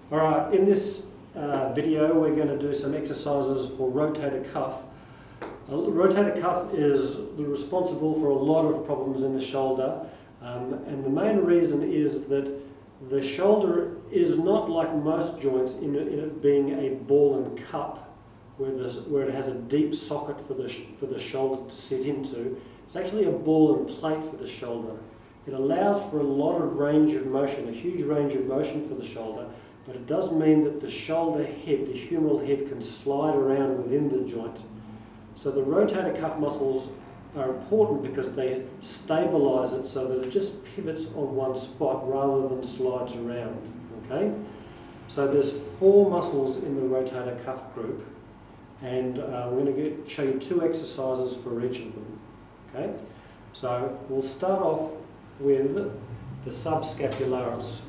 Alright, in this video we're going to do some exercises for rotator cuff. Rotator cuff is responsible for a lot of problems in the shoulder, and the main reason is that the shoulder is not like most joints in it being a ball and cup where it has a deep socket for the shoulder to sit into. It's actually a ball and plate for the shoulder. It allows for a lot of range of motion, a huge range of motion for the shoulder, but it does mean that the shoulder head, the humeral head, can slide around within the joint. So the rotator cuff muscles are important because they stabilize it so that it just pivots on one spot rather than slides around. Okay? So there's 4 muscles in the rotator cuff group, and we're going to show you 2 exercises for each of them. Okay? So we'll start off with the subscapularis.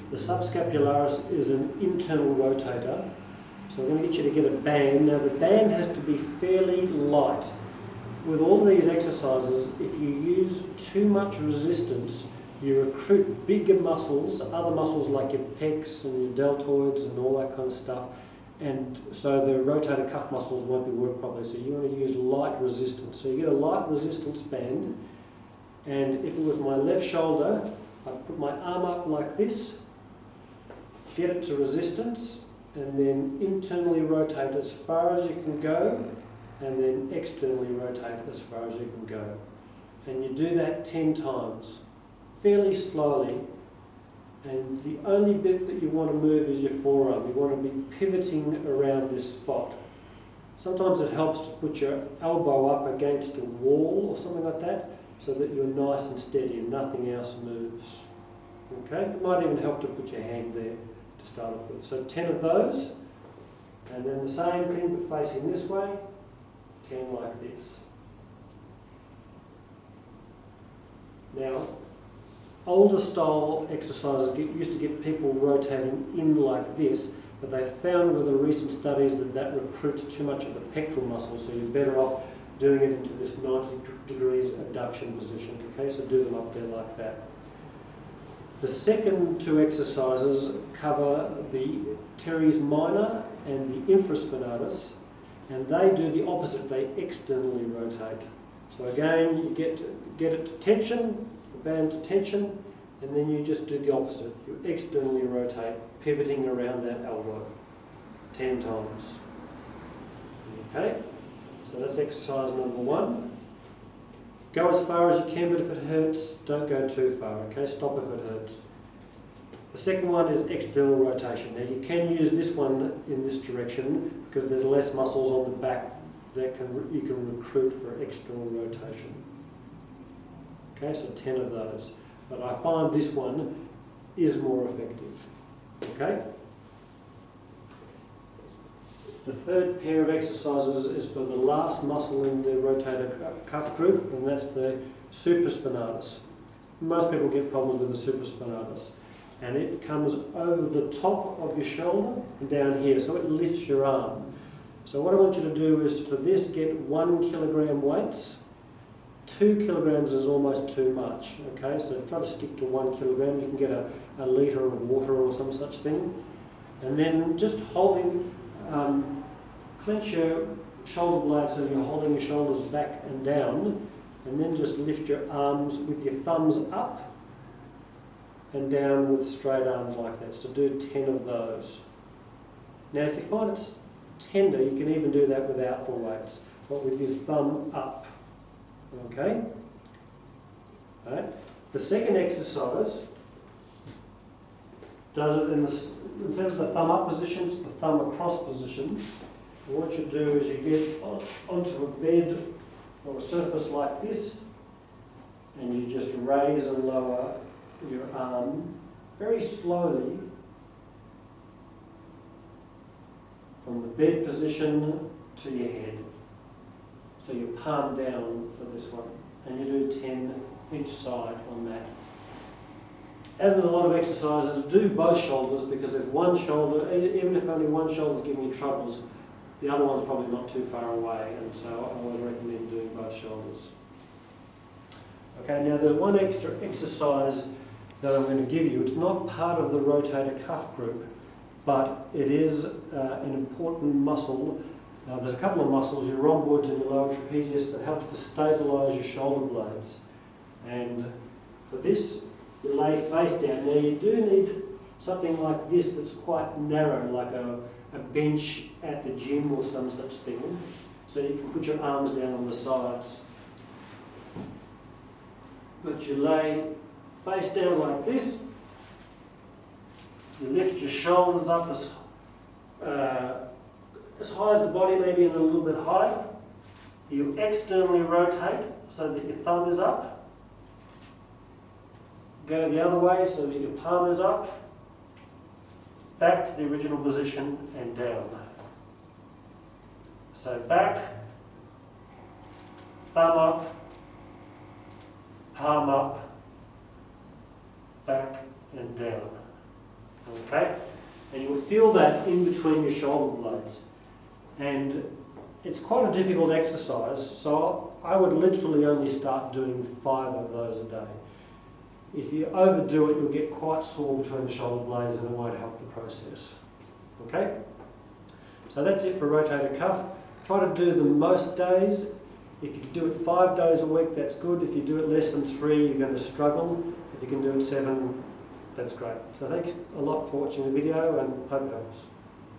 The subscapularis is an internal rotator. So I'm going to get you to get a band. Now the band has to be fairly light. With all these exercises, if you use too much resistance, you recruit bigger muscles, other muscles like your pecs and your deltoids and all that kind of stuff, and so the rotator cuff muscles won't be worked properly. So you want to use light resistance. So you get a light resistance band, and if it was my left shoulder, I'd put my arm up like this, get it to resistance, and then internally rotate as far as you can go, and then externally rotate as far as you can go. And you do that 10 times, fairly slowly, and the only bit that you want to move is your forearm. You want to be pivoting around this spot. Sometimes it helps to put your elbow up against a wall or something like that, so that you're nice and steady and nothing else moves. Okay? It might even help to put your hand there to start off with. So 10 of those, and then the same thing but facing this way, 10 like this. Now, older style exercises used to get people rotating in like this, but they found with the recent studies that recruits too much of the pectoral muscle, so you're better off doing it into this 90 degrees adduction position. Okay, so do them up there like that. The second 2 exercises cover the teres minor and the infraspinatus, and they do the opposite. They externally rotate. So again, you get it to tension, the band to tension, and then you just do the opposite. You externally rotate, pivoting around that elbow 10 times. Okay, so that's exercise number 1. Go as far as you can, but if it hurts, don't go too far. Okay, stop if it hurts. The second one is external rotation. Now you can use this one in this direction because there's less muscles on the back that you can recruit for external rotation. Okay, so 10 of those. But I find this one is more effective. Okay? The third pair of exercises is for the last muscle in the rotator cuff group, and that's the supraspinatus. Most people get problems with the supraspinatus, and it comes over the top of your shoulder and down here, so it lifts your arm. So what I want you to do is for this, get 1 kilogram weights. 2 kilograms is almost too much. Okay, so try to stick to 1 kilogram. You can get a litre of water or some such thing, and then just holding. Clench your shoulder blades so you're holding your shoulders back and down, and then just lift your arms with your thumbs up and down with straight arms like that. So do 10 of those. Now if you find it's tender, you can even do that without the weights, but with your thumb up. Okay? All right. The second exercise does it in terms of the thumb up position, it's the thumb across position. And what you do is you get onto a bed or a surface like this, and you just raise and lower your arm very slowly from the bed position to your head. So your palm down for this one, and you do 10 each side on that. As with a lot of exercises, do both shoulders, because if one shoulder, even if only one shoulder is giving you troubles, the other one's probably not too far away, and so I always recommend doing both shoulders. Okay, now the one extra exercise that I'm going to give you. It's not part of the rotator cuff group, but it is an important muscle. There's a couple of muscles, your rhomboids and your lower trapezius, that helps to stabilise your shoulder blades. And for this, you lay face down. Now you do need something like this that's quite narrow, like a bench at the gym or some such thing, so you can put your arms down on the sides. But you lay face down like this. You lift your shoulders up as high as the body, maybe a little bit higher. You externally rotate so that your thumb is up. Go the other way so that your palm is up. Back to the original position and down. So back, thumb up, palm up, back and down. Okay? And you'll feel that in between your shoulder blades. And it's quite a difficult exercise, so I would literally only start doing 5 of those a day. If you overdo it, you'll get quite sore between the shoulder blades and it won't help the process. Okay? So that's it for rotator cuff. Try to do them most days. If you can do it 5 days a week, that's good. If you do it less than 3, you're going to struggle. If you can do it 7, that's great. So thanks a lot for watching the video and hope it helps.